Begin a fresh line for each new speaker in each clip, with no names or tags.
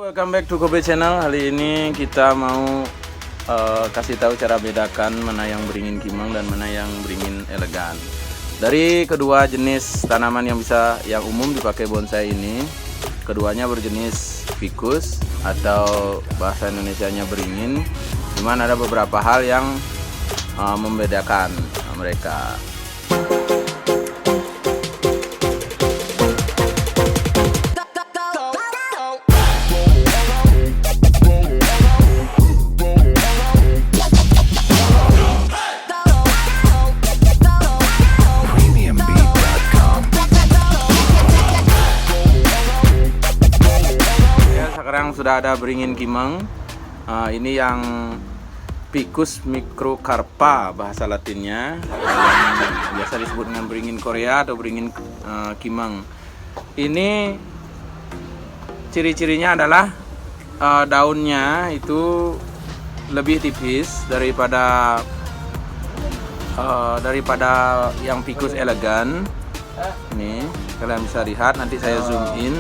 Welcome back to Kobe Channel. Hari ini kita mau kasih tahu cara bedakan mana yang beringin kimeng dan mana yang beringin elegan. Dari kedua jenis tanaman yang umum dipakai bonsai ini, keduanya berjenis ficus atau bahasa Indonesianya beringin. Cuman ada beberapa hal yang membedakan mereka. Sekarang sudah ada beringin kimeng. Ini yang Ficus microcarpa bahasa Latinnya, yang biasa disebut dengan beringin Korea atau beringin kimeng. Ini ciri-cirinya adalah daunnya itu lebih tipis daripada yang Ficus elegan. Ini kalian bisa lihat, nanti saya zoom in.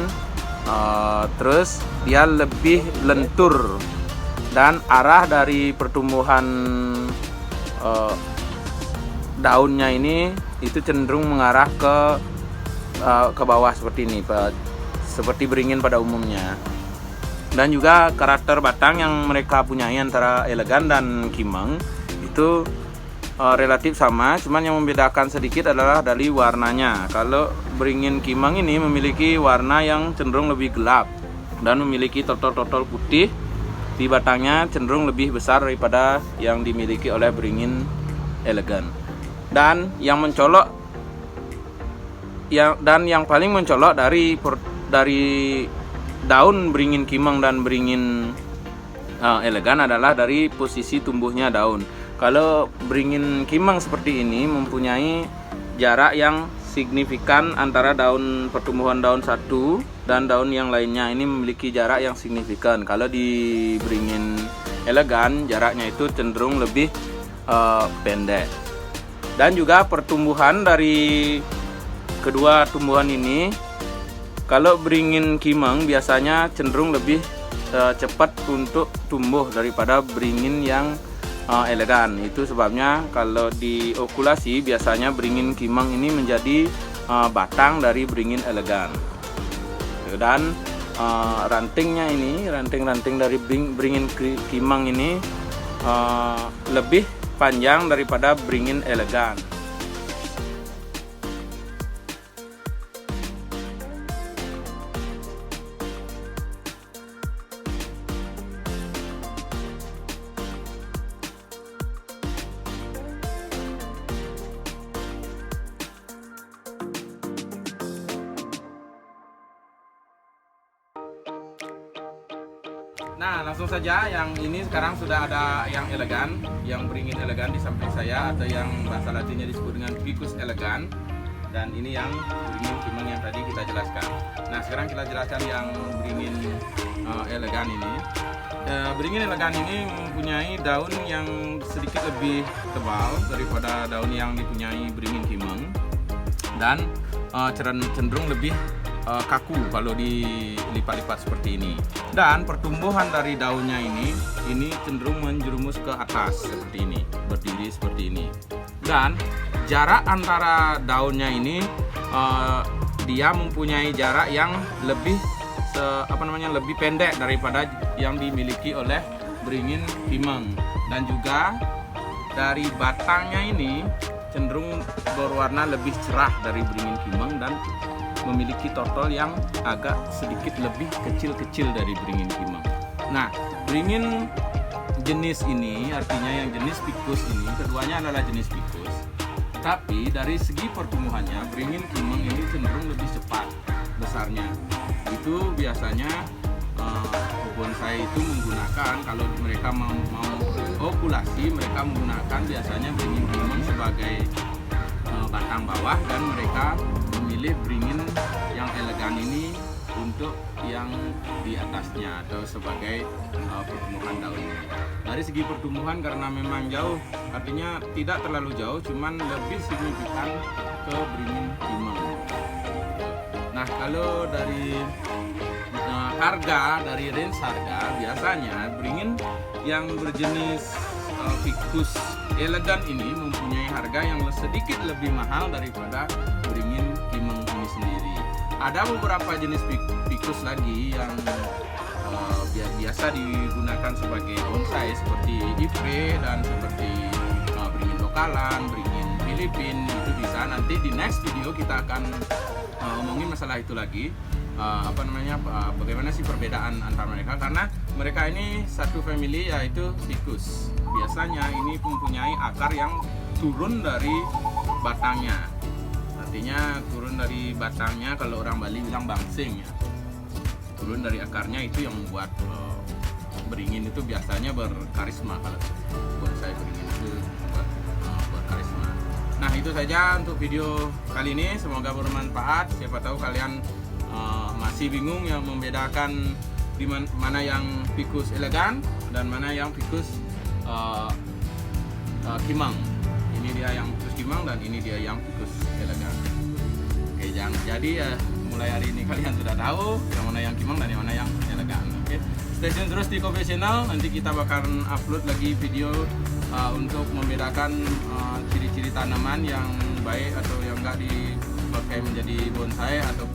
Terus dia lebih lentur dan arah dari pertumbuhan daunnya ini itu cenderung mengarah ke bawah seperti ini, seperti beringin pada umumnya. Dan juga karakter batang yang mereka punyai antara elegan dan kimeng itu relatif sama, cuman yang membedakan sedikit adalah dari warnanya. Kalau beringin kimeng ini memiliki warna yang cenderung lebih gelap dan memiliki totol-totol putih di batangnya, cenderung lebih besar daripada yang dimiliki oleh beringin elegan. Dan yang paling mencolok dari daun beringin kimeng dan beringin elegan adalah dari posisi tumbuhnya daun. Kalau beringin kimeng seperti ini mempunyai jarak yang signifikan antara pertumbuhan daun satu dan daun yang lainnya, ini memiliki jarak yang signifikan. Kalau di beringin elegan jaraknya itu cenderung lebih pendek. Dan juga pertumbuhan dari kedua tumbuhan ini, kalau beringin kimeng biasanya cenderung lebih cepat untuk tumbuh daripada beringin yang elegan. Itu sebabnya kalau di okulasi biasanya beringin kimeng ini menjadi batang dari beringin elegan. Dan ranting-ranting dari beringin kimeng ini lebih panjang daripada beringin elegan. Nah, langsung saja, yang ini sekarang sudah ada yang elegan, yang beringin elegan di samping saya, atau yang bahasa Latinnya disebut dengan Ficus elegan. Dan ini yang beringin kimeng yang tadi kita jelaskan. Nah, sekarang kita jelaskan yang beringin elegan ini. Beringin elegan ini mempunyai daun yang sedikit lebih tebal daripada daun yang dipunyai beringin kimeng, dan cenderung lebih kaku kalau dilipat-lipat seperti ini. Dan pertumbuhan dari daunnya ini cenderung menjerumus ke atas seperti ini, berdiri seperti ini. Dan jarak antara daunnya ini dia mempunyai jarak yang lebih lebih pendek daripada yang dimiliki oleh beringin kimeng. Dan juga dari batangnya ini cenderung berwarna lebih cerah dari beringin kimeng dan memiliki totol yang agak sedikit lebih kecil-kecil dari beringin kimeng. Nah, beringin jenis ini, artinya yang jenis Ficus ini, keduanya adalah jenis Ficus. Tapi dari segi pertumbuhannya, beringin kimeng ini cenderung lebih cepat besarnya. Itu biasanya bonsai itu menggunakan, kalau mereka mau okulasi, mereka menggunakan biasanya beringin kimeng sebagai batang bawah, dan mereka memilih beringin yang elegan ini untuk yang di atasnya atau sebagai pertumbuhan daunnya. Dari segi pertumbuhan, karena memang jauh, artinya tidak terlalu jauh, cuman lebih signifikan ke beringin kimeng. Nah, kalau dari harga dari range harga biasanya beringin yang berjenis ficus elegan ini mempunyai harga yang sedikit lebih mahal daripada beringin kimeng ini sendiri. Ada beberapa jenis ficus lagi yang biasa digunakan sebagai bonsai seperti Ipe dan seperti beringin lokalan, beringin Filipin. Itu bisa nanti di next video kita akan ngomongin masalah itu lagi. Bagaimana sih perbedaan antara mereka, karena mereka ini satu family yaitu ficus. Biasanya ini mempunyai akar yang turun dari batangnya, artinya turun dari batangnya, kalau orang Bali bilang bangsing ya, turun dari akarnya. Itu yang membuat beringin itu biasanya berkarisma. Kalau bonsai beringin itu berkarisma. Nah, itu saja untuk video kali ini, semoga bermanfaat. Siapa tahu kalian masih bingung yang membedakan di mana yang ficus elegan dan mana yang ficus kimeng. Ini dia yang ficus kimeng dan ini dia yang ficus elegan. Oke, jadi mulai hari ini kalian sudah tahu yang mana yang kimeng dan yang mana yang elegan. Oke, stay tune terus di Kobe Channel. Nanti kita bakalan upload lagi video untuk membedakan ciri-ciri tanaman yang baik atau yang enggak dipakai menjadi bonsai atau